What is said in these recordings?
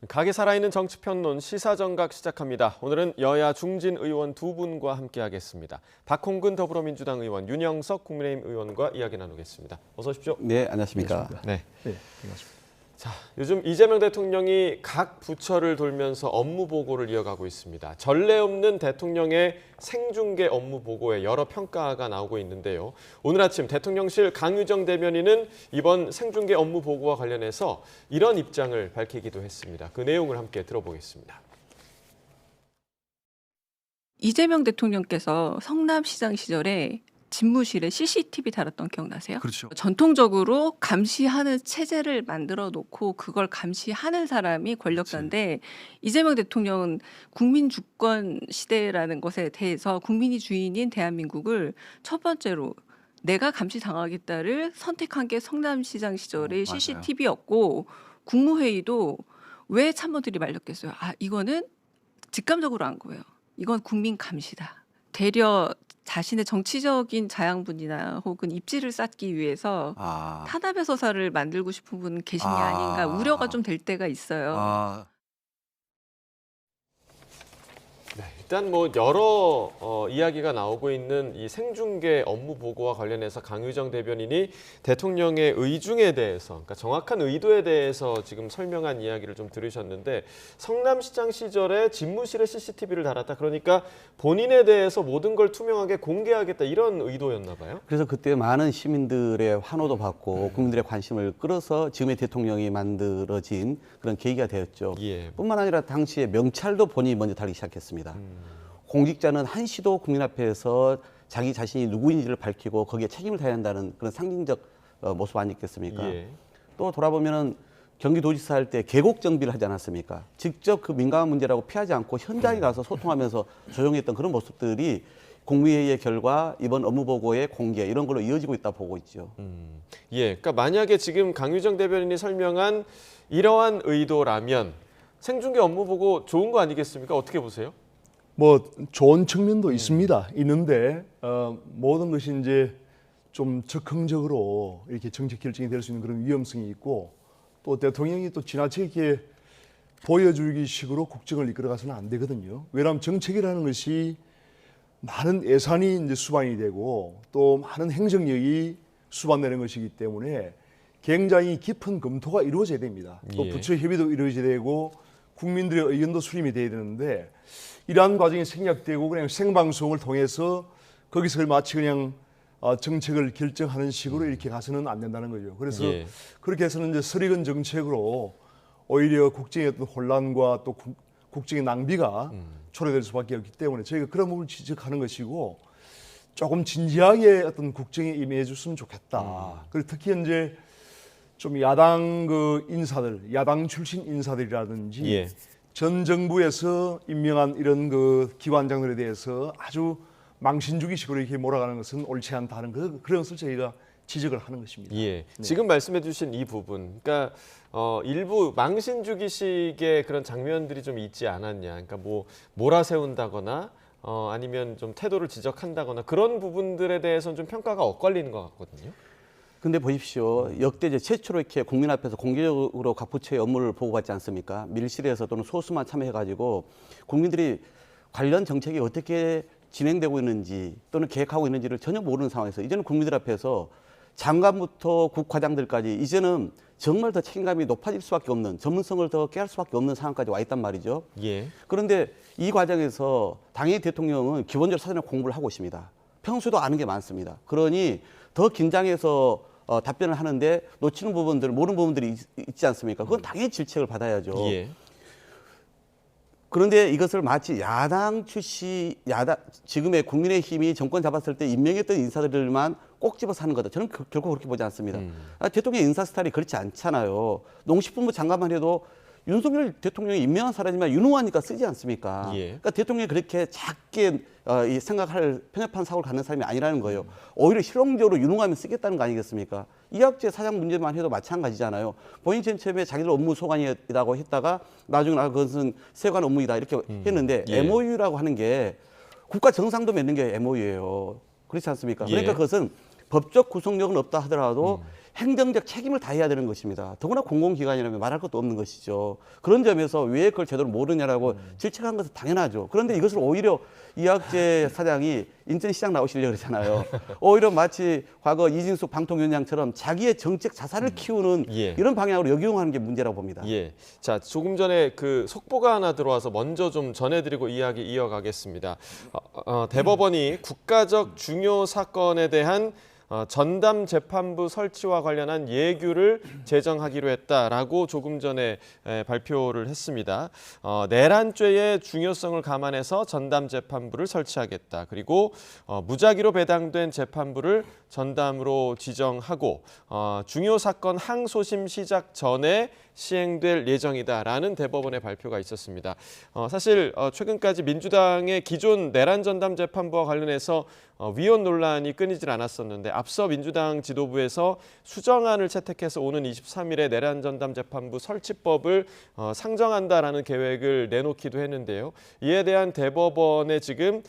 각이 살아있는 정치평론 시사정각 시작합니다. 오늘은 여야 중진 의원 두 분과 함께하겠습니다. 박홍근 더불어민주당 의원, 윤영석 국민의힘 의원과 이야기 나누겠습니다. 어서 오십시오. 네, 안녕하십니까. 네, 반갑습니다. 자, 요즘 이재명 대통령이 각 부처를 돌면서 업무 보고를 이어가고 있습니다. 전례 없는 대통령의 생중계 업무 보고에 여러 평가가 나오고 있는데요. 오늘 아침 대통령실 강유정 대변인은 이번 생중계 업무 보고와 관련해서 이런 입장을 밝히기도 했습니다. 그 내용을 함께 들어보겠습니다. 이재명 대통령께서 성남시장 시절에 집무실에 CCTV 달았던 기억나세요? 그렇죠. 전통적으로 감시하는 체제를 만들어 놓고 그걸 감시하는 사람이 권력자인데 이재명 대통령은 국민 주권 시대라는 것에 대해서 국민이 주인인 대한민국을 첫 번째로 내가 감시당하겠다를 선택한 게 성남시장 시절의 맞아요. CCTV였고 국무회의도 왜 참모들이 말렸겠어요? 이거는 직감적으로 한 거예요. 이건 국민 감시다. 되려 자신의 정치적인 자양분이나 혹은 입지를 쌓기 위해서 탄압의 서사를 만들고 싶은 분 계신 게 아닌가 우려가 좀 될 때가 있어요. 네, 일단 뭐 여러 이야기가 나오고 있는 이 생중계 업무 보고와 관련해서 강유정 대변인이 대통령의 의중에 대해서, 그러니까 정확한 의도에 대해서 지금 설명한 이야기를 좀 들으셨는데 성남시장 시절에 집무실에 CCTV를 달았다. 그러니까 본인에 대해서 모든 걸 투명하게 공개하겠다 이런 의도였나 봐요. 그래서 그때 많은 시민들의 환호도 받고 국민들의 관심을 끌어서 지금의 대통령이 만들어진 그런 계기가 되었죠. 예. 뿐만 아니라 당시에 명찰도 본인이 먼저 달기 시작했습니다. 공직자는 한시도 국민 앞에서 자기 자신이 누구인지를 밝히고 거기에 책임을 져야 한다는 그런 상징적 모습 아니겠습니까? 예. 또 돌아보면은 경기도지사 할 때 계곡 정비를 하지 않았습니까? 직접 그 민감한 문제라고 피하지 않고 현장에 가서 소통하면서 조정했던 그런 모습들이 국무회의의 결과 이번 업무보고의 공개 이런 걸로 이어지고 있다 보고 있죠. 예, 그러니까 만약에 지금 강유정 대변인이 설명한 이러한 의도라면 생중계 업무 보고 좋은 거 아니겠습니까? 어떻게 보세요? 뭐 좋은 측면도 있는데 모든 것이 이제 좀 적극적으로 이렇게 정책 결정이 될 수 있는 그런 위험성이 있고 또 대통령이 또 지나치게 보여주기 식으로 국정을 이끌어가서는 안 되거든요. 왜냐하면 정책이라는 것이 많은 예산이 이제 수반이 되고 또 많은 행정력이 수반되는 것이기 때문에 굉장히 깊은 검토가 이루어져야 됩니다. 또 예. 부처 협의도 이루어져야 되고 국민들의 의견도 수렴이 돼야 되는데 이러한 과정이 생략되고 그냥 생방송을 통해서 거기서 마치 그냥 정책을 결정하는 식으로 이렇게 가서는 안 된다는 거죠. 그래서 예. 그렇게 해서는 이제 설익은 정책으로 오히려 국정의 어떤 혼란과 또 국정의 낭비가 초래될 수밖에 없기 때문에 저희가 그런 부분을 지적하는 것이고 조금 진지하게 어떤 국정에 임해 줬으면 좋겠다. 그리고 특히 이제 좀 야당 그 인사들, 야당 출신 인사들이라든지 예. 전 정부에서 임명한 이런 그 기관장들에 대해서 아주 망신주기식으로 이렇게 몰아가는 것은 옳지 않다는 그런 것을 저희가 지적을 하는 것입니다. 예, 지금 말씀해주신 이 부분, 그러니까 일부 망신주기식의 그런 장면들이 좀 있지 않았냐, 그러니까 뭐 몰아세운다거나 아니면 좀 태도를 지적한다거나 그런 부분들에 대해서는 좀 평가가 엇갈리는 것 같거든요. 근데 보십시오. 역대 이제 최초로 이렇게 국민 앞에서 공개적으로 각 부처의 업무를 보고받지 않습니까? 밀실에서 또는 소수만 참여해가지고 국민들이 관련 정책이 어떻게 진행되고 있는지 또는 계획하고 있는지를 전혀 모르는 상황에서 이제는 국민들 앞에서 장관부터 국과장들까지 이제는 정말 더 책임감이 높아질 수밖에 없는 전문성을 더 깨할 수밖에 없는 상황까지 와 있단 말이죠. 예. 그런데 이 과정에서 당연히 대통령은 기본적으로 사전에 공부를 하고 있습니다. 평소에도 아는 게 많습니다. 그러니 더 긴장해서 답변을 하는데 놓치는 부분들, 모르는 부분들이 있지 않습니까? 그건 당연히 질책을 받아야죠. 예. 그런데 이것을 마치 야당 지금의 국민의힘이 정권 잡았을 때 임명했던 인사들만 꼭 집어서 하는 거다. 저는 결코 그렇게 보지 않습니다. 대통령 인사 스타일이 그렇지 않잖아요. 농식품부 장관만 해도 윤석열 대통령이 임명한 사람이지만 유능하니까 쓰지 않습니까? 예. 그러니까 대통령이 그렇게 작게 생각할 편협한 사고를 갖는 사람이 아니라는 거예요. 오히려 실용적으로 유능하면 쓰겠다는 거 아니겠습니까? 이학재 사장 문제만 해도 마찬가지잖아요. 본인 맨 처음에 자기들 업무 소관이라고 했다가 나중에 그것은 세관 업무이다 이렇게 했는데 예. MOU라고 하는 게 국가 정상도 맺는 게 MOU예요. 그렇지 않습니까? 예. 그러니까 그것은 법적 구속력은 없다 하더라도 행정적 책임을 다해야 되는 것입니다. 더구나 공공기관이라면 말할 것도 없는 것이죠. 그런 점에서 왜 그걸 제대로 모르냐라고 질책한 것은 당연하죠. 그런데 이것을 오히려 이학재 사장이 인천시장 나오시려고 그러잖아요. 오히려 마치 과거 이진숙 방통위원장처럼 자기의 정책 자산을 키우는 예. 이런 방향으로 역용하는 게 문제라고 봅니다. 예. 자, 조금 전에 그 속보가 하나 들어와서 먼저 좀 전해드리고 이야기 이어가겠습니다. 대법원이 국가적 중요 사건에 대한 전담 재판부 설치와 관련한 예규를 제정하기로 했다라고 조금 전에 발표를 했습니다. 내란죄의 중요성을 감안해서 전담 재판부를 설치하겠다. 그리고 무작위로 배당된 재판부를 전담으로 지정하고 중요 사건 항소심 시작 전에 시행될 예정이다라는 대법원의 발표가 있었습니다. 사실 최근까지 민주당의 기존 내란 전담 재판부와 관련해서 위헌 논란이 끊이질 않았었는데 앞서 민주당 지도부에서 수정안을 채택해서 오는 23일에 내란 전담 재판부 설치법을 상정한다라는 계획을 내놓기도 했는데요. 이에 대한 대법원의 지금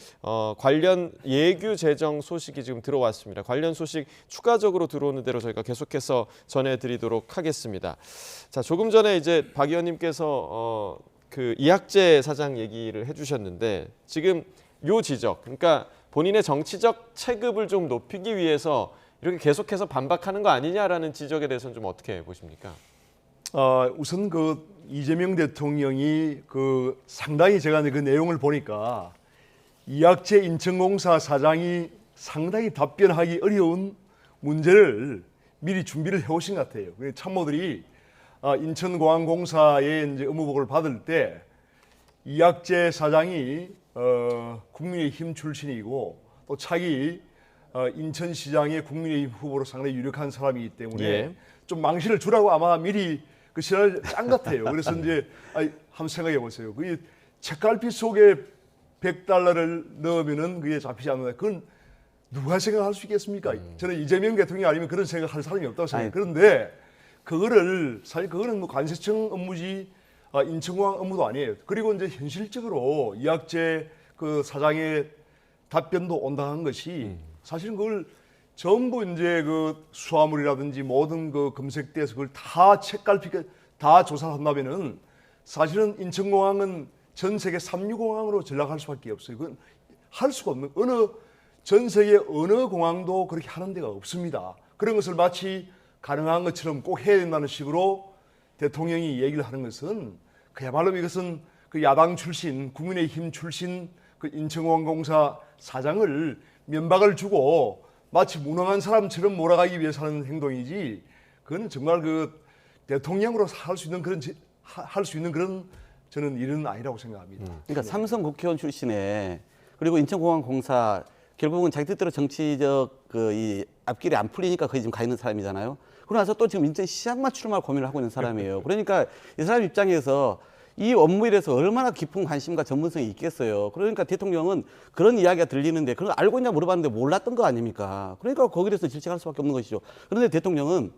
관련 예규 제정 소식이 지금 들어왔습니다. 관련 소식 추가적으로 들어오는 대로 저희가 계속해서 전해드리도록 하겠습니다. 자, 조금 전에 이제 박 의원님께서 그 이학재 사장 얘기를 해주셨는데 지금 요 지적, 그러니까 본인의 정치적 체급을 좀 높이기 위해서 이렇게 계속해서 반박하는 거 아니냐라는 지적에 대해서는 좀 어떻게 보십니까? 우선 그 이재명 대통령이 그 상당히 제가 그 내용을 보니까 이학재 인천공사 사장이 상당히 답변하기 어려운 문제를 미리 준비를 해오신 것 같아요. 참모들이 인천공항공사의 이제 업무보고를 받을 때 이학재 사장이 국민의힘 출신이고 또 차기 인천시장의 국민의힘 후보로 상당히 유력한 사람이기 때문에 예. 좀 망신을 주라고 아마 미리 그 시간을 짠 것 같아요. 그래서 이제 한번 생각해 보세요. 그 책갈피 속에 $100를 넣으면은 그게 잡히지 않는다. 그건 누가 생각할 수 있겠습니까? 저는 이재명 대통령이 아니면 그런 생각할 사람이 없다고 생각해요. 그런데 그거를 사실 그거는 뭐 관세청 업무지 인천공항 업무도 아니에요. 그리고 이제 현실적으로 이학재 그 사장의 답변도 온당한 것이 사실은 그걸 전부 이제 그 수화물이라든지 모든 그 검색대에서 그걸 다 책갈피 다 조사를 한다면은 사실은 인천공항은 전 세계 3류 공항으로 전락할 수밖에 없어요. 그건 할 수가 없는 전 세계 어느 공항도 그렇게 하는 데가 없습니다. 그런 것을 마치 가능한 것처럼 꼭 해야 된다는 식으로 대통령이 얘기를 하는 것은 그야말로 이것은 그 야당 출신, 국민의힘 출신 그 인천공항공사 사장을 면박을 주고 마치 무능한 사람처럼 몰아가기 위해서 하는 행동이지, 그건 정말 그 대통령으로 할 수 있는 그런 저는 일은 아니라고 생각합니다. 그러니까 삼성 국회의원 출신에 그리고 인천공항공사 결국은 자기 뜻대로 정치적 이 앞길이 안 풀리니까 거기 지금 가 있는 사람이잖아요. 그러고 나서 또 지금 인천시장만 출마할 고민을 하고 있는 사람이에요. 그러니까 이 사람 입장에서 이 업무에 대해서 얼마나 깊은 관심과 전문성이 있겠어요. 그러니까 대통령은 그런 이야기가 들리는데 그걸 알고 있냐 물어봤는데 몰랐던 거 아닙니까? 그러니까 거기에 대해서 질책할 수밖에 없는 것이죠. 그런데 대통령은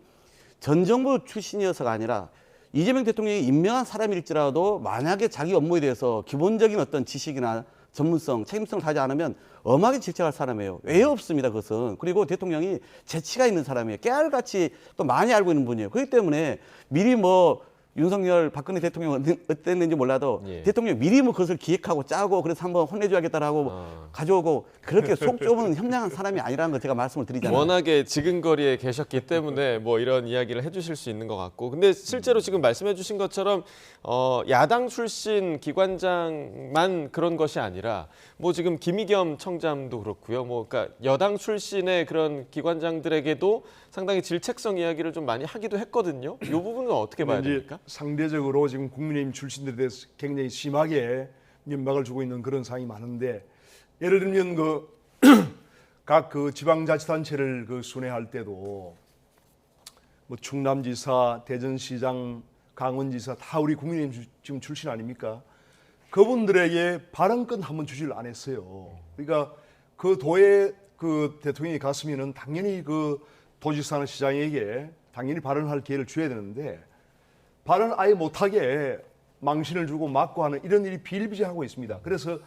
전 정부 출신이어서가 아니라 이재명 대통령이 임명한 사람일지라도 만약에 자기 업무에 대해서 기본적인 어떤 지식이나 전문성, 책임성을 가지 않으면 엄하게 질책할 사람이에요. 왜 없습니다, 그것은. 그리고 대통령이 재치가 있는 사람이에요. 깨알같이 또 많이 알고 있는 분이에요. 그렇기 때문에 미리 뭐 윤석열, 박근혜 대통령 어땠는지 몰라도 예. 대통령이 미리 뭐 그것을 기획하고 짜고 그래서 한번 혼내줘야겠다라고 가져오고 그렇게 속 좁은 협량한 사람이 아니라는 거 제가 말씀을 드리잖아요. 워낙에 지근거리에 계셨기 때문에 뭐 이런 이야기를 해주실 수 있는 것 같고, 근데 실제로 지금 말씀해주신 것처럼 야당 출신 기관장만 그런 것이 아니라 뭐 지금 김의겸 청장도 그렇고요. 뭐 그러니까 여당 출신의 그런 기관장들에게도 상당히 질책성 이야기를 좀 많이 하기도 했거든요. 이 부분은 어떻게 봐야 됩니까? 상대적으로 지금 국민의힘 출신들에 대해서 굉장히 심하게 면박을 주고 있는 그런 상황이 많은데, 예를 들면 각 그 지방자치단체를 그 순회할 때도 뭐 충남지사, 대전시장, 강원지사 다 우리 국민의힘 지금 출신 아닙니까? 그분들에게 발언권 한번 주지를 안 했어요. 그러니까 그 도에 그 대통령이 갔으면은 당연히 그 도지사나 시장에게 당연히 발언할 기회를 줘야 되는데 발언 아예 못하게 망신을 주고 막고 하는 이런 일이 비일비재하고 있습니다. 그래서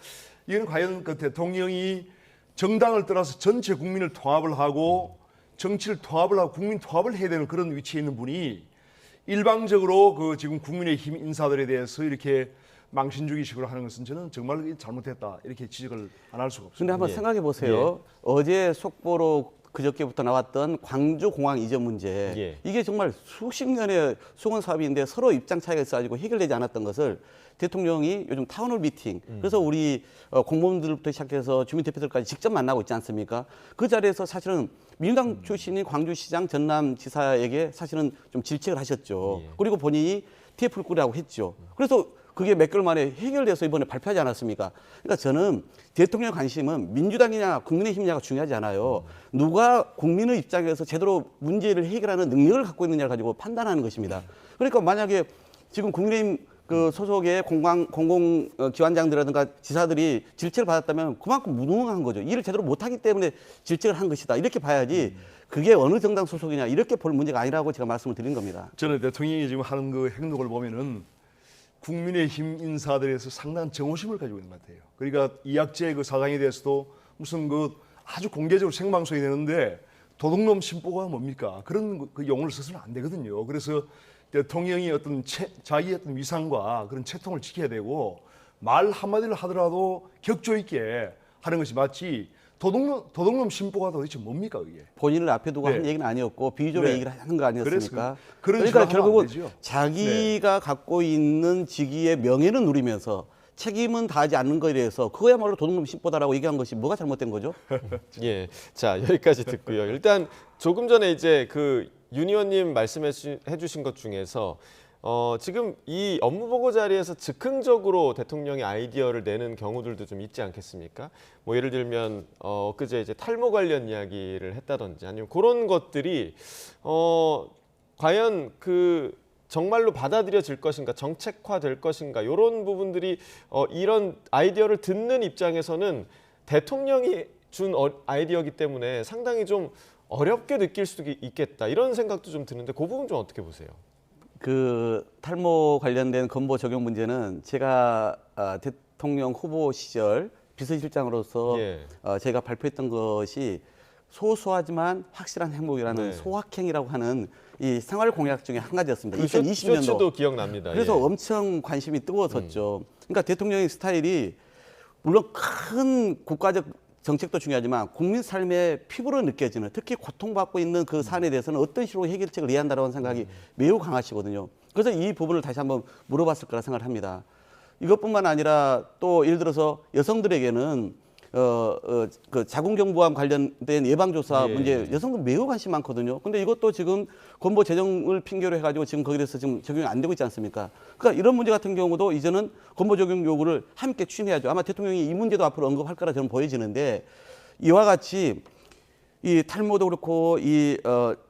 이건 과연 그 대통령이 정당을 떠나서 전체 국민을 통합을 하고 정치를 통합을 하고 국민 통합을 해야 되는 그런 위치에 있는 분이 일방적으로 그 지금 국민의힘 인사들에 대해서 이렇게 망신주기식으로 하는 것은 저는 정말 잘못했다 이렇게 지적을 안 할 수가 없습니다. 근데 한번 예. 생각해 보세요. 어제 속보로 그저께부터 나왔던 광주공항 이전 문제. 예. 이게 정말 수십 년의 수건 사업인데 서로 입장 차이가 있어가지고 해결되지 않았던 것을 대통령이 요즘 타운홀 미팅. 그래서 우리 공무원들부터 시작해서 주민대표들까지 직접 만나고 있지 않습니까? 그 자리에서 사실은 민주당 출신인 광주시장 전남지사에게 사실은 좀 질책을 하셨죠. 예. 그리고 본인이 TF를 꾸리라고 했죠. 그래서 그게 몇 개월 만에 해결돼서 이번에 발표하지 않았습니까? 그러니까 저는 대통령 관심은 민주당이냐 국민의힘이냐가 중요하지 않아요. 누가 국민의 입장에서 제대로 문제를 해결하는 능력을 갖고 있느냐를 가지고 판단하는 것입니다. 그러니까 만약에 지금 국민의힘 그 소속의 공공기관장들이라든가 지사들이 질책을 받았다면 그만큼 무능한 거죠. 일을 제대로 못하기 때문에 질책을 한 것이다. 이렇게 봐야지 그게 어느 정당 소속이냐 이렇게 볼 문제가 아니라고 제가 말씀을 드린 겁니다. 저는 대통령이 지금 하는 그 행동을 보면은 국민의힘 인사들에서 상당한 정오심을 가지고 있는 것 같아요. 그러니까 이학재 그 사장에 대해서도 무슨 그 아주 공개적으로 생방송이 되는데 도둑놈 신보가 뭡니까? 그런 그 용어를 써서는 안 되거든요. 그래서 대통령이 어떤 자기의 어떤 위상과 그런 채통을 지켜야 되고 말 한마디를 하더라도 격조 있게 하는 것이 맞지 도둑놈 신보가 도대체 뭡니까 그게? 본인을 앞에 두고 네. 한 얘기는 아니었고 비유적으로 네. 얘기를 하는 거 아니었습니까? 그런 그러니까 식으로 하면 안 결국은 되죠. 자기가 갖고 있는 직위의 명예는 누리면서 책임은 다하지 않는 것에 대해서 그거야말로 도둑놈 신보다라고 얘기한 것이 뭐가 잘못된 거죠? 예, 자 여기까지 듣고요. 일단 조금 전에 이제 그 윤 의원님 말씀해주신 것 중에서 지금 이 업무보고 자리에서 즉흥적으로 대통령이 아이디어를 내는 경우들도 좀 있지 않겠습니까? 뭐 예를 들면 엊그제 이제 탈모 관련 이야기를 했다든지 아니면 그런 것들이 과연 그 정말로 받아들여질 것인가, 정책화될 것인가 이런 부분들이 이런 아이디어를 듣는 입장에서는 대통령이 준 아이디어이기 때문에 상당히 좀 어렵게 느낄 수도 있겠다 이런 생각도 좀 드는데 그 부분 좀 어떻게 보세요? 그 탈모 관련된 건보 적용 문제는 제가 대통령 후보 시절 비서실장으로서 예. 제가 발표했던 것이 소소하지만 확실한 행복이라는 네. 소확행이라고 하는 이 생활 공약 중에 한 가지였습니다. 그 2020년도. 쇼츠도 기억납니다. 그래서 예. 엄청 관심이 뜨거웠었죠. 그러니까 대통령의 스타일이 물론 큰 국가적 정책도 중요하지만 국민 삶의 피부로 느껴지는 특히 고통받고 있는 그 사안에 대해서는 어떤 식으로 해결책을 내야 한다는 생각이 매우 강하시거든요. 그래서 이 부분을 다시 한번 물어봤을 거라 생각을 합니다. 이것뿐만 아니라 또 예를 들어서 여성들에게는 그 자궁경부암 관련된 예방조사 예, 문제 예. 여성들 매우 관심 많거든요. 근데 이것도 지금 건보 재정을 핑계로 해가지고 지금 거기에 대해서 지금 적용이 안 되고 있지 않습니까? 그러니까 이런 문제 같은 경우도 이제는 건보 적용 요구를 함께 추진해야죠. 아마 대통령이 이 문제도 앞으로 언급할 거라 저는 보여지는데 이와 같이 이 탈모도 그렇고 이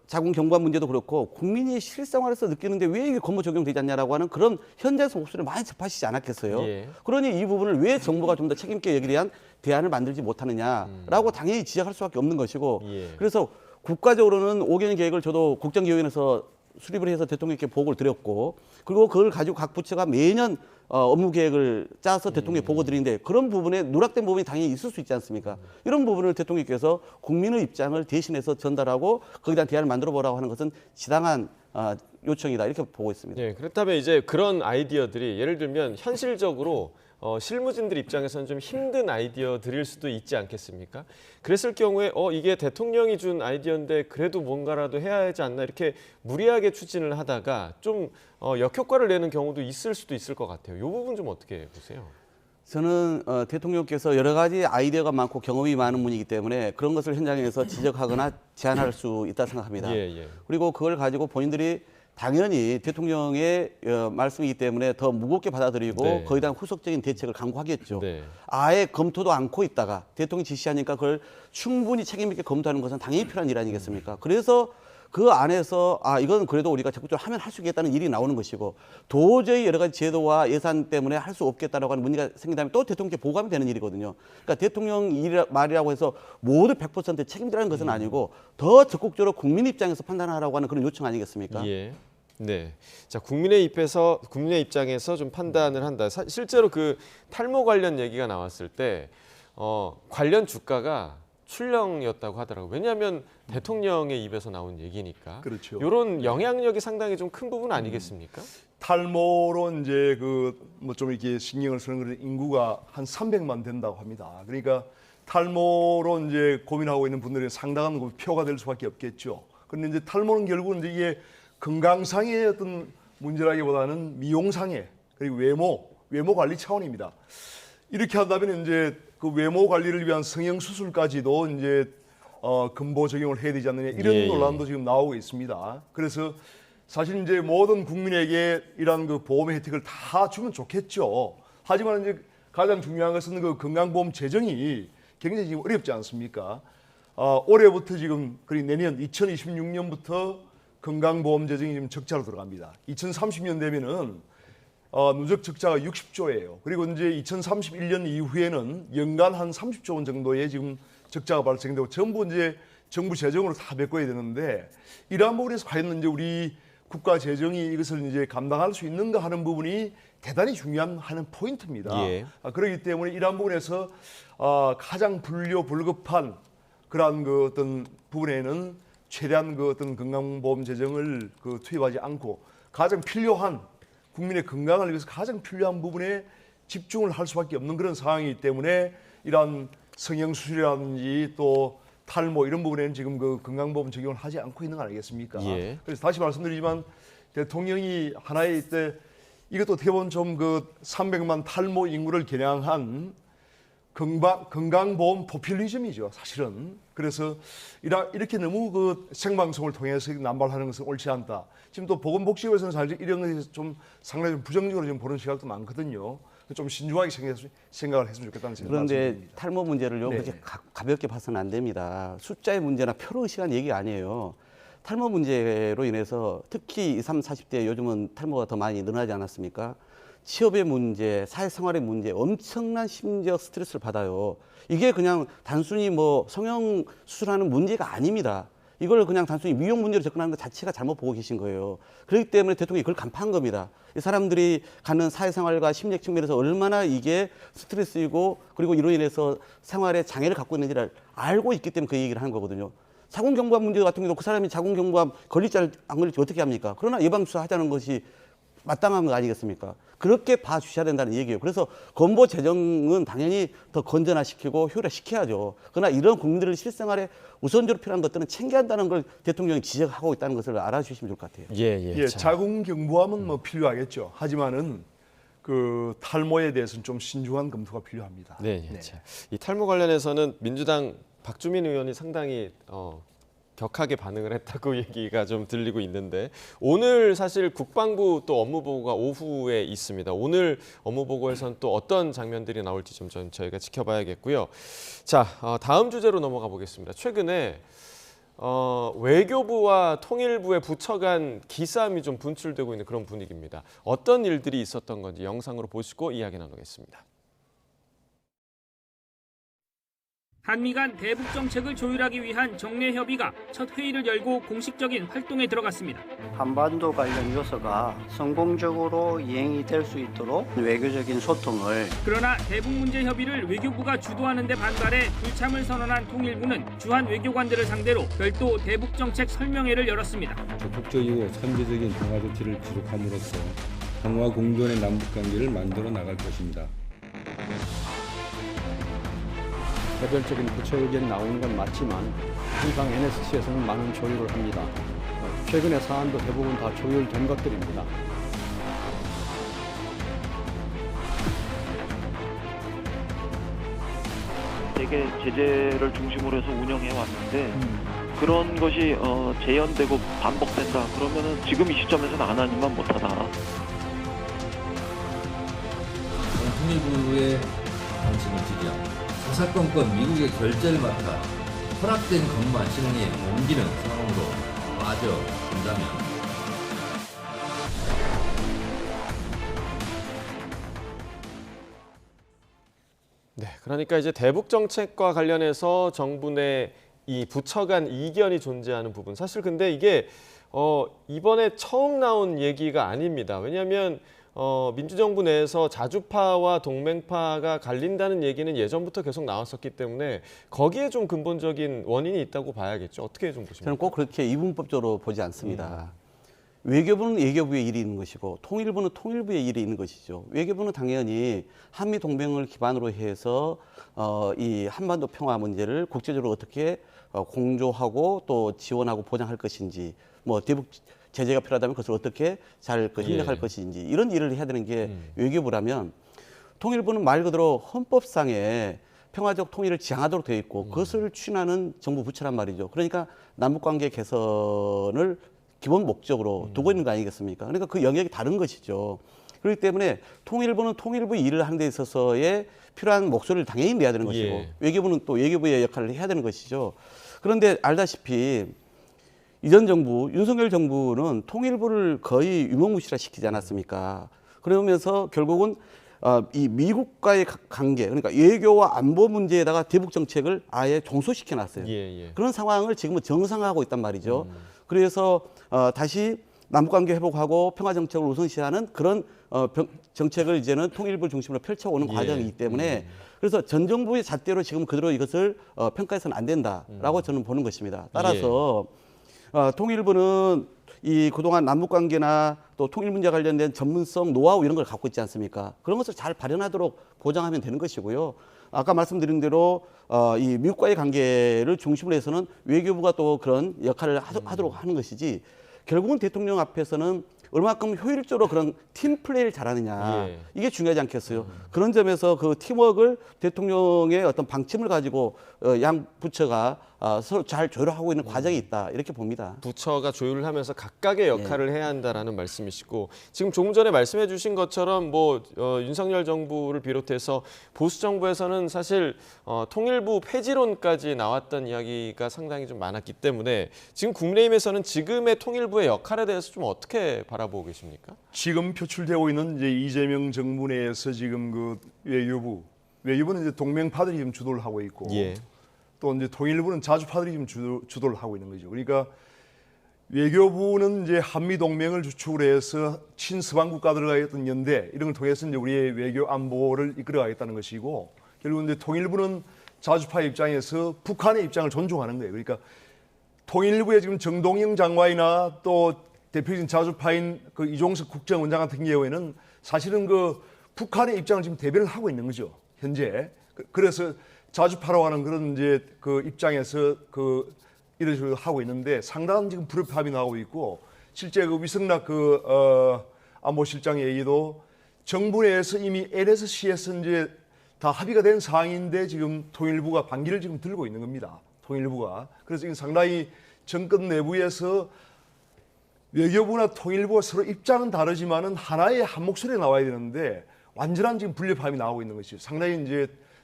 자궁경부암 문제도 그렇고 국민이 실생활에서 느끼는데 왜 이게 건보 적용되지 않냐라고 하는 그런 현장에서 목소리를 많이 접하시지 않았겠어요. 예. 그러니 이 부분을 왜 정부가 좀 더 책임 있게 여기에 대한 대안을 만들지 못하느냐라고 당연히 지적할 수밖에 없는 것이고 예. 그래서 국가적으로는 5개년 계획을 저도 국정기획위원회에서 수립을 해서 대통령께 보고를 드렸고 그리고 그걸 가지고 각 부처가 매년 업무 계획을 짜서 대통령에 보고 드리는데 그런 부분에 누락된 부분이 당연히 있을 수 있지 않습니까? 이런 부분을 대통령께서 국민의 입장을 대신해서 전달하고 거기에 대한 대안을 만들어 보라고 하는 것은 지당한 요청이다 이렇게 보고 있습니다. 예, 그렇다면 이제 그런 아이디어들이 예를 들면 현실적으로 실무진들 입장에서는 좀 힘든 아이디어들일 수도 있지 않겠습니까? 그랬을 경우에 이게 대통령이 준 아이디어인데 그래도 뭔가라도 해야 하지 않나 이렇게 무리하게 추진을 하다가 좀 역효과를 내는 경우도 있을 수도 있을 것 같아요. 이 부분 좀 어떻게 보세요? 저는 대통령께서 여러 가지 아이디어가 많고 경험이 많은 분이기 때문에 그런 것을 현장에서 지적하거나 제안할 수 있다 생각합니다. 예. 그리고 그걸 가지고 본인들이 당연히 대통령의 말씀이기 때문에 더 무겁게 받아들이고 네. 거기에 대한 후속적인 대책을 강구하겠죠. 네. 아예 검토도 않고 있다가 대통령이 지시하니까 그걸 충분히 책임 있게 검토하는 것은 당연히 필요한 일 아니겠습니까? 그래서 그 안에서 이건 그래도 우리가 적극적으로 하면 할 수 있겠다는 일이 나오는 것이고 도저히 여러 가지 제도와 예산 때문에 할 수 없겠다라고 하는 문제가 생긴다면 또 대통령께 보고하면 되는 일이거든요. 그러니까 대통령 말이라고 해서 모두 100% 책임지라는 것은 아니고 더 적극적으로 국민 입장에서 판단하라고 하는 그런 요청 아니겠습니까? 예. 네. 자, 국민의 입장에서 좀 판단을 한다. 실제로 그 탈모 관련 얘기가 나왔을 때 관련 주가가 출렁이었다고 하더라고요. 왜냐하면 대통령의 입에서 나온 얘기니까. 그렇죠. 이런 영향력이 상당히 좀 큰 부분 아니겠습니까? 탈모로 이제 뭐 좀 이렇게 신경을 쓰는 그런 인구가 한 300만 된다고 합니다. 그러니까 탈모로 이제 고민하고 있는 분들이 상당한 표가 될 수밖에 없겠죠. 그런데 이제 탈모는 결국은 이제 이게 건강상의 어떤 문제라기보다는 미용상의 그리고 외모 관리 차원입니다. 이렇게 한다면 이제 그 외모 관리를 위한 성형 수술까지도 이제 근보 적용을 해야 되지 않느냐 이런 예, 예. 논란도 지금 나오고 있습니다. 그래서 사실 이제 모든 국민에게 이러한 그 보험의 혜택을 다 주면 좋겠죠. 하지만 이제 가장 중요한 것은 그 건강보험 재정이 굉장히 지금 어렵지 않습니까? 올해부터 지금 그리고 내년 2026년부터 건강보험 재정이 지금 적자로 들어갑니다. 2030년 되면은 누적 적자가 60조예요. 그리고 이제 2031년 이후에는 연간 한 30조 원 정도의 지금 적자가 발생되고 전부 이제 정부 재정으로 다 메꿔야 되는데 이러한 부분에서 과연 이제 우리 국가 재정이 이것을 이제 감당할 수 있는가 하는 부분이 대단히 중요한 하는 포인트입니다. 예. 그렇기 때문에 이러한 부분에서 가장 불급한 그러한 그 어떤 부분에는 최대한 그 어떤 건강보험 재정을 그 투입하지 않고 가장 필요한 국민의 건강을 위해서 가장 필요한 부분에 집중을 할 수밖에 없는 그런 상황이기 때문에 이러한 성형수술이라든지 또 탈모 이런 부분에는 지금 그 건강보험 적용을 하지 않고 있는 거 아니겠습니까? 예. 그래서 다시 말씀드리지만 대통령이 하나의 이때 이것도 어떻게 보면 좀 그 300만 탈모 인구를 겨냥한 건강보험 포퓰리즘이죠, 사실은. 그래서 이렇게 너무 그 생방송을 통해서 남발하는 것은 옳지 않다. 지금 또 보건복지부에서는 사실 이런 것에 좀 상당히 좀 부정적으로 좀 보는 시각도 많거든요. 좀 신중하게 생각을 했으면 좋겠다는 생각이 그런데 듭니다. 탈모 문제를요, 네. 그렇게 가볍게 봐서는 안 됩니다. 숫자의 문제나 표로 의식한 얘기 아니에요. 탈모 문제로 인해서 특히 20, 30대 요즘은 탈모가 더 많이 늘어나지 않았습니까? 취업의 문제, 사회생활의 문제, 엄청난 심리적 스트레스를 받아요. 이게 그냥 단순히 뭐 성형 수술하는 문제가 아닙니다. 이걸 그냥 단순히 미용 문제로 접근하는 것 자체가 잘못 보고 계신 거예요. 그렇기 때문에 대통령이 그걸 간파한 겁니다. 이 사람들이 갖는 사회생활과 심리적 측면에서 얼마나 이게 스트레스이고 그리고 이로 인해서 생활에 장애를 갖고 있는지를 알고 있기 때문에 그 얘기를 하는 거거든요. 자궁경부암 문제 같은 경우도 그 사람이 자궁경부암 걸릴지 안 걸릴지 어떻게 합니까? 그러나 예방주사하자는 것이 마땅한 거 아니겠습니까? 그렇게 봐주셔야 된다는 얘기예요. 그래서 건보 재정은 당연히 더 건전화시키고 효율화시켜야죠. 그러나 이런 국민들 실생활에 우선적으로 필요한 것들은 챙겨야 한다는 걸 대통령이 지적하고 있다는 것을 알아주시면 좋을 것 같아요. 예, 자궁경부암은 뭐 필요하겠죠. 하지만은 그 탈모에 대해서는 좀 신중한 검토가 필요합니다. 네, 예. 자, 이 탈모 관련해서는 민주당 박주민 의원이 상당히 격하게 반응을 했다고 얘기가 좀 들리고 있는데 오늘 사실 국방부 또 업무보고가 오후에 있습니다. 오늘 업무보고에서는 또 어떤 장면들이 나올지 좀 저희가 지켜봐야겠고요. 자, 다음 주제로 넘어가 보겠습니다. 최근에 외교부와 통일부의 부처 간 기싸움이 좀 분출되고 있는 그런 분위기입니다. 어떤 일들이 있었던 건지 영상으로 보시고 이야기 나누겠습니다. 한미 간 대북 정책을 조율하기 위한 정례 협의가 첫 회의를 열고 공식적인 활동에 들어갔습니다. 한반도 관련 요소가 성공적으로 이행이 될 수 있도록 외교적인 소통을 그러나 대북 문제 협의를 외교부가 주도하는 데 반발해 불참을 선언한 통일부는 주한 외교관들을 상대로 별도 대북 정책 설명회를 열었습니다. 적극적이고 선제적인 평화 조치를 지속함으로써 평화 공존의 남북 관계를 만들어 나갈 것입니다. 개별적인 부처 의견이 나오는 건 맞지만 항상 NSC에서는 많은 조율을 합니다. 최근의 사안도 대부분 다 조율된 것들입니다. 되게 제재를 중심으로 해서 운영해 왔는데 그런 것이 재현되고 반복된다 그러면은 지금 이 시점에서는 안 하니만 못하다. 통일부의 방침을 지지하고 사사건건 미국의 결재를 맡아 허락된 것만 실행에 옮기는 상황으로 빠져든다면 네, 그러니까 이제 대북 정책과 관련해서 정부 내 이 부처 간 이견이 존재하는 부분. 사실 근데 이게 이번에 처음 나온 얘기가 아닙니다. 왜냐하면 민주정부 내에서 자주파와 동맹파가 갈린다는 얘기는 예전부터 계속 나왔었기 때문에 거기에 좀 근본적인 원인이 있다고 봐야겠죠. 어떻게 좀 보십니까? 저는 꼭 그렇게 이분법적으로 보지 않습니다. 외교부는 외교부의 일이 있는 것이고 통일부는 통일부의 일이 있는 것이죠. 외교부는 당연히 한미 동맹을 기반으로 해서 이 한반도 평화 문제를 국제적으로 어떻게 공조하고 또 지원하고 보장할 것인지, 뭐 대북 제재가 필요하다면 그것을 어떻게 잘 협력할 것인지 이런 일을 해야 되는 게 외교부라면, 통일부는 말 그대로 헌법상에 평화적 통일을 지향하도록 되어 있고 그것을 추진하는 정부 부처란 말이죠. 그러니까 남북관계 개선을 기본 목적으로 두고 있는 거 아니겠습니까? 그러니까 그 영역이 다른 것이죠. 그렇기 때문에 통일부는 통일부 일을 하는 데 있어서의 필요한 목소리를 당연히 내야 되는 것이고 외교부는 또 외교부의 역할을 해야 되는 것이죠. 그런데 알다시피 이전 정부, 윤석열 정부는 통일부를 거의 유명무실화시키지 않았습니까? 그러면서 결국은 이 미국과의 관계, 그러니까 외교와 안보 문제에다가 대북 정책을 아예 종소시켜 놨어요. 그런 상황을 지금은 정상화하고 있단 말이죠. 그래서 다시 남북관계 회복하고 평화 정책을 우선시하는 그런 정책을 이제는 통일부 중심으로 펼쳐오는 과정이기 때문에 그래서 전 정부의 잣대로 지금 그대로 이것을 평가해서는 안 된다라고 저는 보는 것입니다. 따라서 통일부는 이 그동안 남북관계나 또 통일 문제 관련된 전문성, 노하우 이런 걸 갖고 있지 않습니까? 그런 것을 잘 발현하도록 보장하면 되는 것이고요. 아까 말씀드린 대로 이 미국과의 관계를 중심으로 해서는 외교부가 또 그런 역할을 하도록 하는 것이지, 결국은 대통령 앞에서는 얼마큼 효율적으로 그런 팀 플레이를 잘하느냐 이게 중요하지 않겠어요. 그런 점에서 그 팀워크를 대통령의 어떤 방침을 가지고 양 부처가 서로 잘 조율하고 있는 과정이 있다 이렇게 봅니다. 부처가 조율을 하면서 각각의 역할을 해야 한다라는 말씀이시고, 지금 조금 전에 말씀해 주신 것처럼 뭐 윤석열 정부를 비롯해서 보수 정부에서는 사실 통일부 폐지론까지 나왔던 이야기가 상당히 좀 많았기 때문에 지금 국민의힘에서는 지금의 통일부의 역할에 대해서 좀 어떻게 바라보고 계십니까? 지금 표출되고 있는 이제 이재명 정부 내에서 지금 그 외교부는 이제 동맹파들이 지금 주도를 하고 있고 또 이제 통일부는 자주파들이 지금 주도를 하고 있는 거죠. 그러니까 외교부는 이제 한미 동맹을 주축으로 해서 친서방 국가들과의 어떤 연대 이런 걸 통해서 이제 우리의 외교 안보를 이끌어가겠다는 것이고, 결국 이제 통일부는 자주파 입장에서 북한의 입장을 존중하는 거예요. 그러니까 통일부의 지금 정동영 장관이나 또 대표적인 자주파인 그 이종석 국정원장 같은 경우에는 사실은 그 북한의 입장을 지금 대변을 하고 있는 거죠, 현재. 그래서 자주파라고 하는 그런 이제 그 입장에서 그 이런 식으로 하고 있는데 상당한 지금 불협화음이 나오고 있고, 실제 그 위성락 그 안보실장의 얘기도 정부 내에서 이미 NSC에서 이제 다 합의가 된 사항인데 지금 통일부가 반기를 지금 들고 있는 겁니다, 통일부가. 그래서 지금 상당히 정권 내부에서 외교부나 통일부가 서로 입장은 다르지만은 하나의 한 목소리에 나와야 되는데 완전한 지금 불협화음이 나오고 있는 것이죠.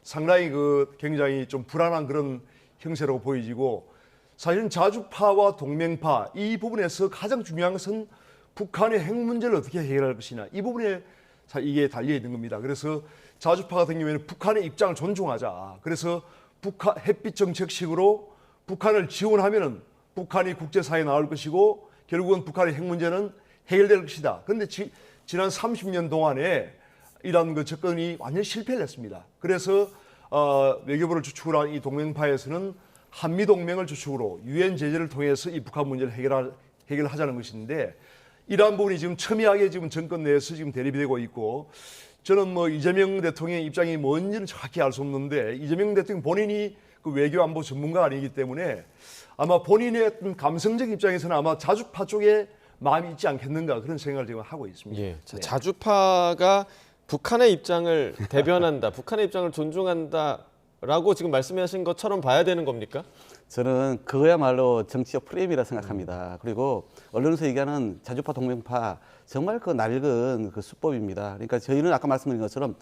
상당히 그 굉장히 좀 불안한 그런 형세라고 보여지고, 사실은 자주파와 동맹파 이 부분에서 가장 중요한 것은 북한의 핵 문제를 어떻게 해결할 것이냐, 이 부분에 이게 달려 있는 겁니다. 그래서 자주파 같은 경우에는 북한의 입장을 존중하자. 그래서 북한 햇빛 정책식으로 북한을 지원하면은 북한이 국제사회에 나올 것이고 결국은 북한의 핵 문제는 해결될 것이다. 그런데 지난 30년 동안에 이런 그 접근이 완전히 실패를 했습니다. 그래서 외교부를 주축으로 한 이 동맹파에서는 한미 동맹을 주축으로 유엔 제재를 통해서 이 북한 문제를 해결하자는 것인데, 이러한 부분이 지금 첨예하게 지금 정권 내에서 지금 대립이 되고 있고, 저는 뭐 이재명 대통령의 입장이 뭔지는 정확히 알 수 없는데 이재명 대통령 본인이 그 외교 안보 전문가가 아니기 때문에 아마 본인의 어떤 감성적 입장에서는 아마 자주파 쪽에 마음이 있지 않겠는가 그런 생각을 지금 하고 있습니다. 자주파가 북한의 입장을 대변한다, 북한의 입장을 존중한다라고 지금 말씀하신 것처럼 봐야 되는 겁니까? 저는 그거야말로 정치적 프레임이라 생각합니다. 그리고 언론에서 얘기하는 자주파 동맹파 정말 그 낡은 그 수법입니다. 그러니까 저희는 아까 말씀드린 것처럼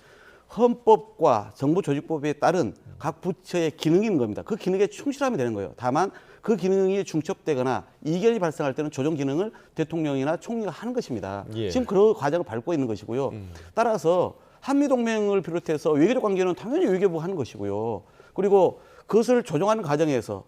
헌법과 정부조직법에 따른 각 부처의 기능인 겁니다. 그 기능에 충실하면 되는 거예요. 다만 그 기능이 중첩되거나 이견이 발생할 때는 조정 기능을 대통령이나 총리가 하는 것입니다. 지금 그런 과정을 밟고 있는 것이고요. 따라서 한미동맹을 비롯해서 외교적 관계는 당연히 외교부가 하는 것이고요. 그리고 그것을 조정하는 과정에서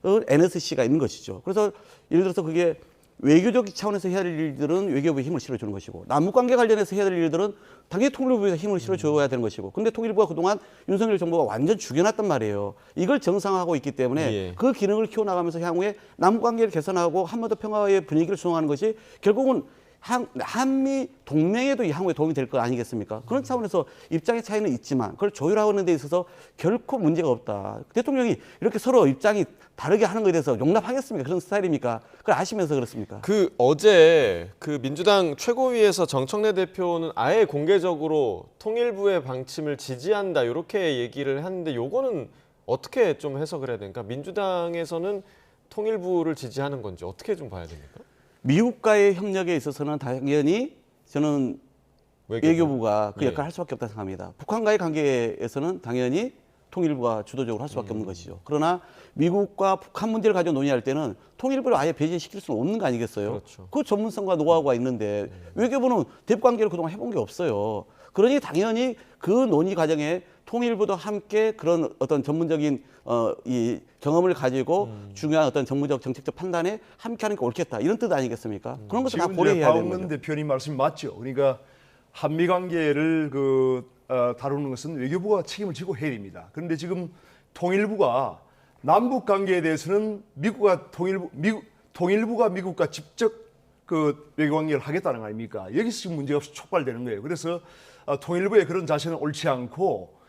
NSC가 있는 것이죠. 그래서 예를 들어서 그게 외교적 차원에서 해야 될 일들은 외교부에 힘을 실어주는 것이고 남북관계 관련해서 해야 될 일들은 당연히 통일부에서 힘을 실어줘야 되는 것이고 근데 통일부가 그동안 윤석열 정부가 완전 죽여놨단 말이에요. 이걸 정상화하고 있기 때문에 예. 그 기능을 키워나가면서 향후에 남북관계를 개선하고 한반도 평화의 분위기를 조성하는 것이 결국은 한미 동맹에도 향후에 도움이 될 거 아니겠습니까? 그런 차원에서 입장의 차이는 있지만 그걸 조율하는 데 있어서 결코 문제가 없다. 대통령이 이렇게 서로 입장이 다르게 하는 것에 대해서 용납하겠습니까? 그런 스타일입니까? 그걸 아시면서 그렇습니까? 어제 그 민주당 최고위에서 정청래 대표는 아예 공개적으로 통일부의 방침을 지지한다 이렇게 얘기를 하는데 요거는 어떻게 좀 해석을 해야 됩니까? 민주당에서는 통일부를 지지하는 건지 어떻게 좀 봐야 됩니까? 미국과의 협력에 있어서는 당연히 저는 외교부가 그 역할을 할 수밖에 없다고 생각합니다. 북한과의 관계에서는 당연히 통일부가 주도적으로 할 수밖에 없는 것이죠. 그러나 미국과 북한 문제를 가지고 논의할 때는 통일부를 아예 배제시킬 수는 없는 거 아니겠어요? 그렇죠. 그 전문성과 노하우가 있는데 외교부는 대북 관계를 그동안 해본 게 없어요. 그러니 당연히 그 논의 과정에 통일부도 함께 그런 어떤 전문적인 이 경험을 가지고 중요한 어떤 정무적 정책적 판단에 함께하는 게 옳겠다 이런 뜻 아니겠습니까? 그런 것도 다 고려해야 되는 거죠. 박원근 대표님 말씀이 맞죠. 그러니까 한미 관계를 다루는 것은 외교부가 책임을 지고 해야 됩니다. 그런데 지금 통일부가 남북 관계에 대해서는 통일부가 미국과 직접 그 외교 관계를 하겠다는 거 아닙니까? 여기서 지금 문제가 촉발되는 거예요. 그래서 통일부의 그런 자세는 옳지 않고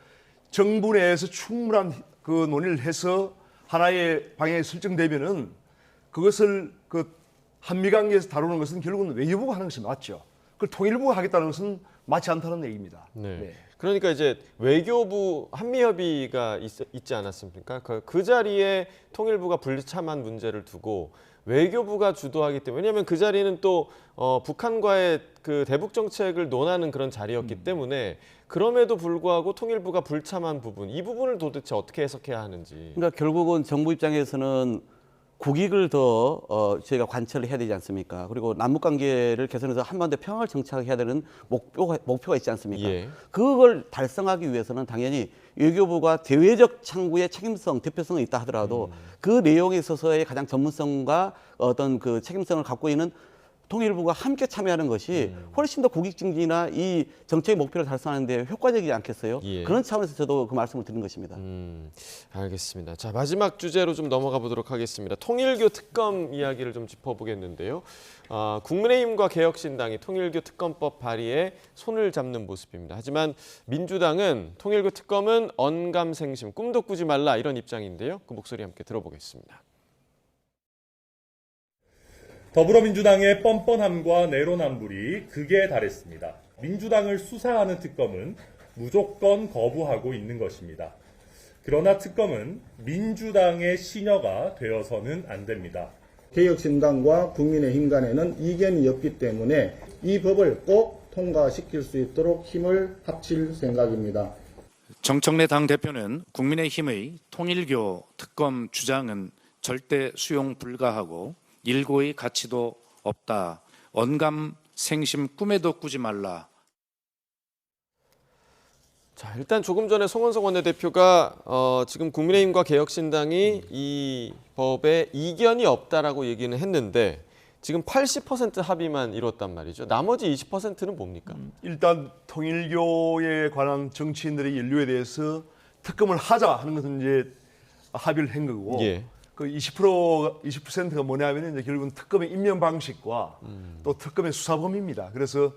정부 내에서 충분한 그 논의를 해서 하나의 방향이 설정되면은 그것을 그 한미 관계에서 다루는 것은 결국은 외교부가 하는 것이 맞죠. 그걸 통일부가 하겠다는 것은 맞지 않다는 얘기입니다. 네. 네. 그러니까 이제 외교부 한미협의가 있지 않았습니까? 그 자리에 통일부가 불참한 문제를 두고 외교부가 주도하기 때문에 왜냐하면 그 자리는 또 북한과의 그 대북 정책을 논하는 그런 자리였기 때문에 그럼에도 불구하고 통일부가 불참한 부분 이 부분을 도대체 어떻게 해석해야 하는지. 그러니까 결국은 정부 입장에서는 국익을 더 저희가 관철을 해야 되지 않습니까? 그리고 남북 관계를 개선해서 한반도 평화를 정착해야 되는 목표가 있지 않습니까? 예. 그걸 달성하기 위해서는 당연히 외교부가 대외적 창구의 책임성, 대표성은 있다 하더라도 그 내용에 있어서의 가장 전문성과 어떤 그 책임성을 갖고 있는 통일부가 함께 참여하는 것이 훨씬 더 국익 증진이나 이 정책의 목표를 달성하는 데 효과적이지 않겠어요? 예. 그런 차원에서 저도 그 말씀을 드린 것입니다. 알겠습니다. 자, 마지막 주제로 좀 넘어가 보도록 하겠습니다. 통일교 특검 이야기를 좀 짚어보겠는데요. 국민의힘과 개혁신당이 통일교 특검법 발의에 손을 잡는 모습입니다. 하지만 민주당은 통일교 특검은 언감생심, 꿈도 꾸지 말라 이런 입장인데요. 그 목소리 함께 들어보겠습니다. 더불어민주당의 뻔뻔함과 내로남불이 극에 달했습니다. 민주당을 수사하는 특검은 무조건 거부하고 있는 것입니다. 그러나 특검은 민주당의 시녀가 되어서는 안 됩니다. 개혁신당과 국민의힘 간에는 이견이 없기 때문에 이 법을 꼭 통과시킬 수 있도록 힘을 합칠 생각입니다. 정청래 당대표는 국민의힘의 통일교 특검 주장은 절대 수용 불가하고 일고의 가치도 없다. 언감생심 꿈에도 꾸지 말라. 자, 일단 조금 전에 송원석 원내대표가 지금 국민의힘과 개혁신당이 이 법에 이견이 없다라고 얘기는 했는데 지금 80% 합의만 이뤘단 말이죠. 나머지 20%는 뭡니까? 일단 통일교에 관한 정치인들의 연루에 대해서 특검을 하자 하는 것은 이제 합의를 한 거고 예. 그 20%가 뭐냐면 이제 결국은 특검의 임명 방식과 또 특검의 수사 범위입니다. 그래서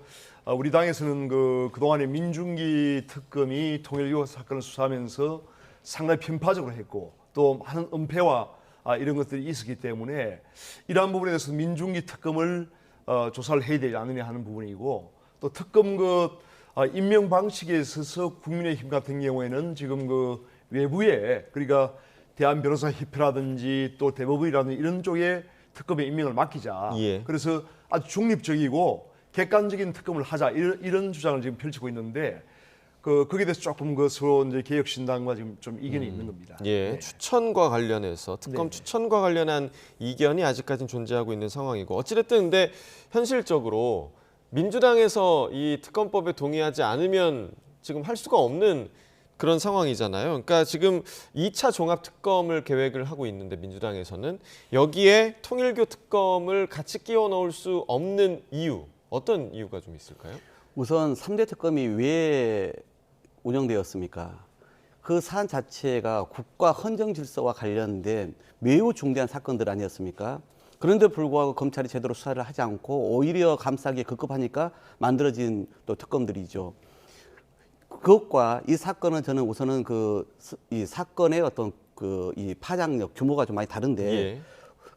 우리 당에서는 그동안의 민중기 특검이 통일교 사건을 수사하면서 상당히 편파적으로 했고 또 많은 은폐와 이런 것들이 있었기 때문에 이러한 부분에 대해서 민중기 특검을 조사를 해야 되지 않느냐 하는 부분이고 또 특검 임명 방식에 있어서 국민의힘 같은 경우에는 지금 외부에 그러니까 대한변호사협회라든지 또 대법원이라든지 이런 쪽에 특검의 임명을 맡기자. 예. 그래서 아주 중립적이고 객관적인 특검을 하자 이런 주장을 지금 펼치고 있는데 거기에 대해서 조금 서로 이제 개혁신당과 지금 좀 이견이 있는 겁니다. 예, 네. 추천과 관련해서 특검 네. 추천과 관련한 이견이 아직까지는 존재하고 있는 상황이고 어찌됐든 근데 현실적으로 민주당에서 이 특검법에 동의하지 않으면 지금 할 수가 없는 그런 상황이잖아요. 그러니까 지금 2차 종합특검을 계획을 하고 있는데 민주당에서는 여기에 통일교 특검을 같이 끼워 넣을 수 없는 이유, 어떤 이유가 좀 있을까요? 우선 3대 특검이 왜 운영되었습니까? 그 사안 자체가 국가 헌정 질서와 관련된 매우 중대한 사건들 아니었습니까? 그런데 불구하고 검찰이 제대로 수사를 하지 않고 오히려 감싸기에 급급하니까 만들어진 또 특검들이죠. 그것과 이 사건은 저는 우선은 이 사건의 어떤 이 파장력, 규모가 좀 많이 다른데 예.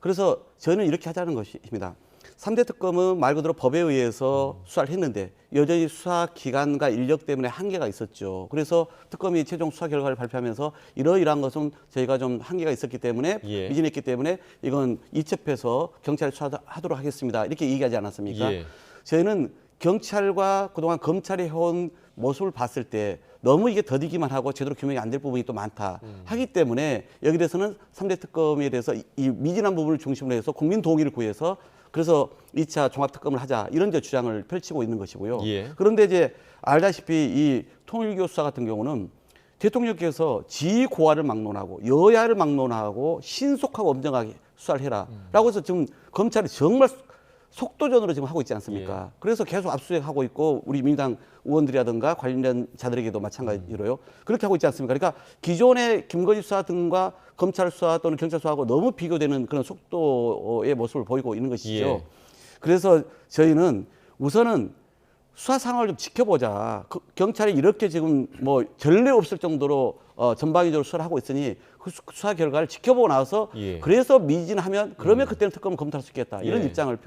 그래서 저는 이렇게 하자는 것입니다. 3대 특검은 말 그대로 법에 의해서 수사를 했는데 여전히 수사 기간과 인력 때문에 한계가 있었죠. 그래서 특검이 최종 수사 결과를 발표하면서 이러이러한 것은 저희가 좀 한계가 있었기 때문에 예. 미진했기 때문에 이건 이첩해서 경찰에 수사하도록 하겠습니다. 이렇게 얘기하지 않았습니까? 예. 저희는 경찰과 그동안 검찰이 해온 모습을 봤을 때 너무 이게 더디기만 하고 제대로 규명이 안 될 부분이 또 많다 하기 때문에 여기 대해서는 3대 특검에 대해서 이 미진한 부분을 중심으로 해서 국민 동의를 구해서 그래서 2차 종합특검을 하자 이런 이제 주장을 펼치고 있는 것이고요. 예. 그런데 이제 알다시피 이 통일교 수사 같은 경우는 대통령께서 지휘 고하를 막론하고 여야를 막론하고 신속하고 엄정하게 수사를 해라라고 해서 지금 검찰이 정말 속도전으로 지금 하고 있지 않습니까? 예. 그래서 계속 압수수색하고 있고 우리 민주당 의원들이라든가 관련자들에게도 마찬가지로요. 그렇게 하고 있지 않습니까? 그러니까 기존의 김건희 수사 등과 검찰 수사 또는 경찰 수사하고 너무 비교되는 그런 속도의 모습을 보이고 있는 것이죠. 예. 그래서 저희는 우선은 수사 상황을 좀 지켜보자. 경찰이 이렇게 지금 뭐 전례 없을 정도로 전방위적으로 수사를 하고 있으니 그 수사 결과를 지켜보고 나서 예. 그래서 미진하면 그러면 그때는 특검을 검토할 수 있겠다. 이런 예. 입장을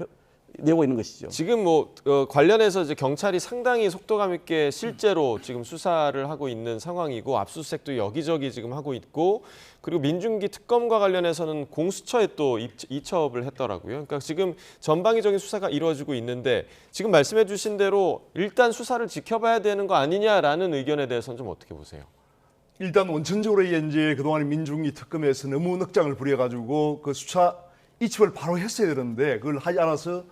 내고 있는 것이죠. 지금 뭐 관련해서 이제 경찰이 상당히 속도감 있게 실제로 지금 수사를 하고 있는 상황이고 압수수색도 여기저기 지금 하고 있고 그리고 민중기 특검과 관련해서는 공수처에 또 이첩을 했더라고요. 그러니까 지금 전방위적인 수사가 이루어지고 있는데 지금 말씀해 주신 대로 일단 수사를 지켜봐야 되는 거 아니냐라는 의견에 대해서는 좀 어떻게 보세요? 일단 원천적으로 이제 그동안 민중기 특검에서 너무 넉장을 부려가지고 그 수사 이첩을 바로 했어야 되는데 그걸 하지 않아서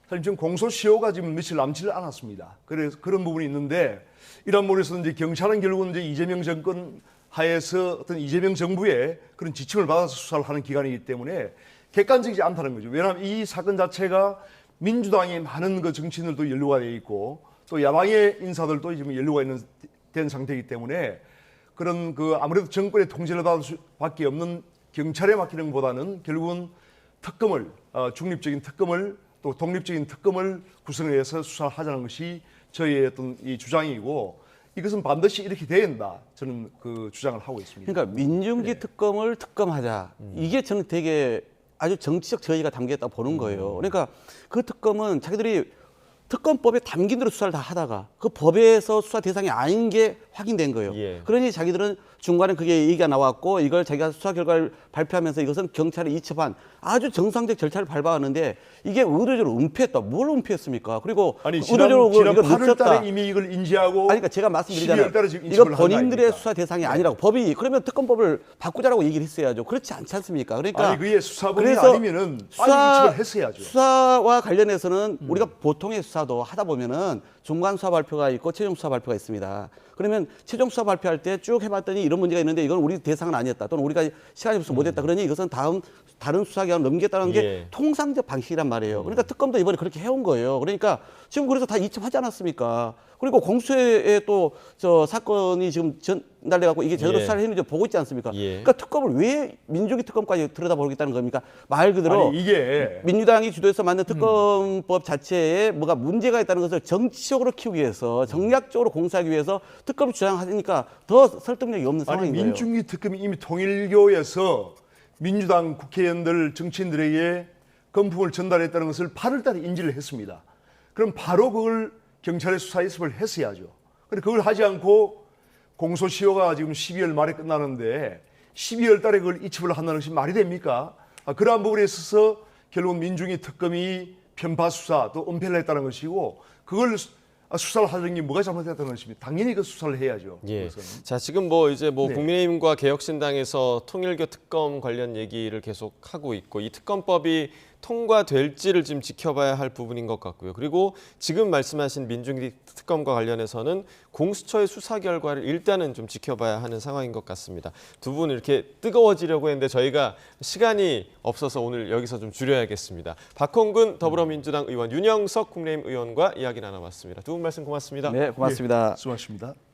사실 지금 공소시효가 지금 며칠 남지 않았습니다. 그래서 그런 부분이 있는데 이런 부분에서 이제 경찰은 결국은 이제 이재명 정권 하에서 어떤 이재명 정부의 그런 지침을 받아서 수사를 하는 기관이기 때문에 객관적이지 않다는 거죠. 왜냐하면 이 사건 자체가 민주당의 많은 그 정치인들도 연루가 되어 있고 또 야당의 인사들도 지금 연루가 된 상태이기 때문에 그런 그 아무래도 정권의 통제를 받을 수밖에 없는 경찰에 맡기는 것보다는 결국은 특검을 중립적인 특검을 또 독립적인 특검을 구성해서 수사하자는 것이 저희의 어떤 이 주장이고 이것은 반드시 이렇게 돼야 된다. 저는 그 주장을 하고 있습니다. 그러니까 민중기 특검을 특검하자. 이게 저는 되게 아주 정치적 저의가 담겼다고 보는 거예요. 그러니까 그 특검은 자기들이 특검법에 담긴 대로 수사를 다 하다가 그 법에서 수사 대상이 아닌 게 확인된 거예요. 예. 그러니 자기들은 중간에 그게 얘기가 나왔고 이걸 자기가 수사 결과를 발표하면서 이것은 경찰에 이첩한 아주 정상적 절차를 밟아왔는데 이게 의도적으로 은폐했다. 뭘 은폐했습니까? 그리고 아니 의도적으로 지난 이걸 8월 늦췄다. 달에 이미 이걸 인지하고 아니, 그러니까 제가 말씀드리잖아요. 12월 달에 지금 이거 인식을 한 거 본인들의 아닙니까? 수사 대상이 아니라고 법이 그러면 특검법을 바꾸자라고 얘기를 했어야죠. 그렇지 않지 않습니까? 그러니까 아니 그게 수사범이 그래서 아니면은 빨리 인식을 했어야죠. 수사와 관련해서는 우리가 보통의 수사도 하다 보면은 중간 수사 발표가 있고 최종 수사 발표가 있습니다. 그러면 최종 수사 발표할 때 쭉 해봤더니 이런 문제가 있는데 이건 우리 대상은 아니었다. 또는 우리가 시간이 없어서 못했다. 그러니 이것은 다른 수사기관을 넘기겠다는 게 예. 통상적 방식이란 말이에요. 그러니까 특검도 이번에 그렇게 해온 거예요. 그러니까 지금 그래서 다 이첩하지 않았습니까? 그리고 공수처에 또 저 사건이 지금 전달돼 갖고 이게 제대로 예. 수사를 했는지 보고 있지 않습니까? 예. 그러니까 특검을 왜 민중기 특검까지 들여다보겠다는 겁니까? 말 그대로 아니 이게 민주당이 주도해서 만든 특검법 자체에 뭐가 문제가 있다는 것을 정치적으로 키우기 위해서 정략적으로 공사하기 위해서 특검을 주장하니까 더 설득력이 없는 아니 상황인 거예요. 민중기 특검이 이미 통일교에서 민주당 국회의원들 정치인들에게 검품을 전달했다는 것을 8월 달에 인지를 했습니다. 그럼 바로 그걸 경찰에 수사 이첩을 했어야죠. 그런데 그걸 하지 않고 공소시효가 지금 12월 말에 끝나는데 12월 달에 그걸 이첩을 한다는 것이 말이 됩니까? 그러한 부분에 있어서 결국 민중기 특검이 편파 수사 또 은폐를 했다는 것이고 그걸 수사를 하는 게 뭐가 잘못됐다는 것입니다. 당연히 그 수사를 해야죠. 예. 그것은. 자, 지금 뭐 이제 뭐 네. 국민의힘과 개혁신당에서 통일교 특검 관련 얘기를 계속 하고 있고 이 특검법이 통과될지를 지금 지켜봐야 할 부분인 것 같고요. 그리고 지금 말씀하신 민중기 특검과 관련해서는 공수처의 수사 결과를 일단은 좀 지켜봐야 하는 상황인 것 같습니다. 두 분 이렇게 뜨거워지려고 했는데 저희가 시간이 없어서 오늘 여기서 좀 줄여야겠습니다. 박홍근 더불어민주당 의원, 윤영석 국민의힘 의원과 이야기 나눠봤습니다. 두 분 말씀 고맙습니다. 네, 고맙습니다. 수고하셨습니다.